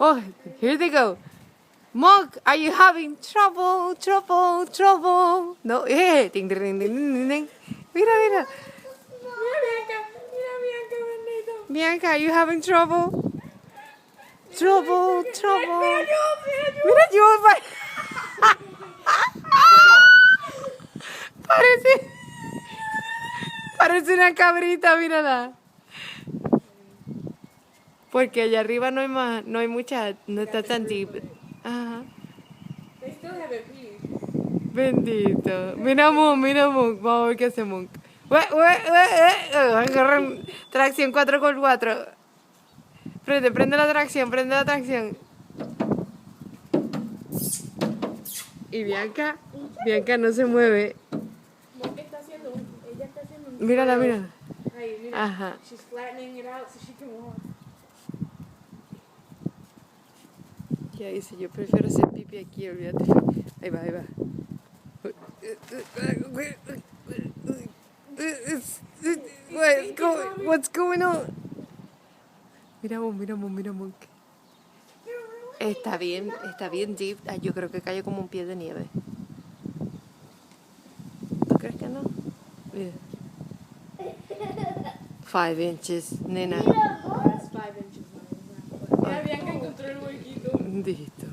Oh, here they go. Monk, are you having trouble? No, ding, ding, ding, ding, ding, ding. Mira. Mira, Bianca, bendito. Bianca, are you having trouble? Trouble. Mira yo. Mira yo, parece una cabrita, mírala. Porque allá arriba no hay mucha, no está tan deep. Ajá. They still haven't peed. Bendito. Mira Monk. Vamos a ver qué hace Monk. Agarran tracción 4x4. Prende la tracción. Y Bianca no se mueve. Ella está haciendo un Mírala. Ahí, mira. Ajá. She's flattening it out so she can walk. Ya dice, yo prefiero hacer pipi aquí, olvídate. Ahí va. What's going on? Mira Monk. Está bien deep. Ay, yo creo que cayó como un pie de nieve. ¿Tú crees que no? Mira. 5 inches, nena. That's 5 inches. Mira, Bianca encontró el huequito. Bendito.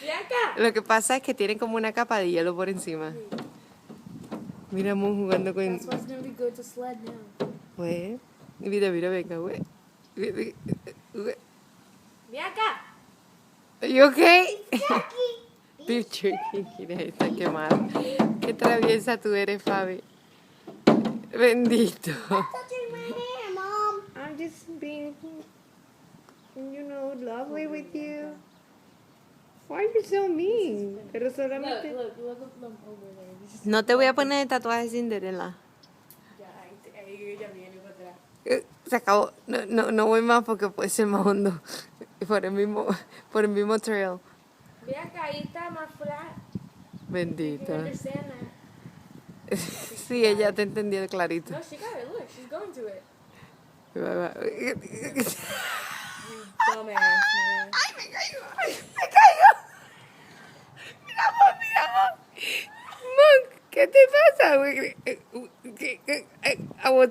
Bianca. Lo que pasa es que tienen como una capa de hielo por encima. Mira Mon jugando con... That's why it's gonna be good to sled now. Güey. Mira, venga, güey. Bianca. You okay? Beef jerky. Mira, está quemada. Qué traviesa tú eres, Fabi. Bendito. Touching my hair, Mom. I'm just being, lovely with you. Why are you so mean? Pero solamente... Look them over there. This is- No te voy a poner el tatuaje Cinderella. Ya, ahí ella viene para atrás. Se acabó. No voy más porque puede ser más hondo. Por el mismo trail. Bianca, ahí está más flat. Bendito. You understand that? Sí, ella te entendió clarito. No, she got it. Look, she's going to it. Me Dumbass, man. cayó. Mira, Monk, ¿qué te pasa, güey? I was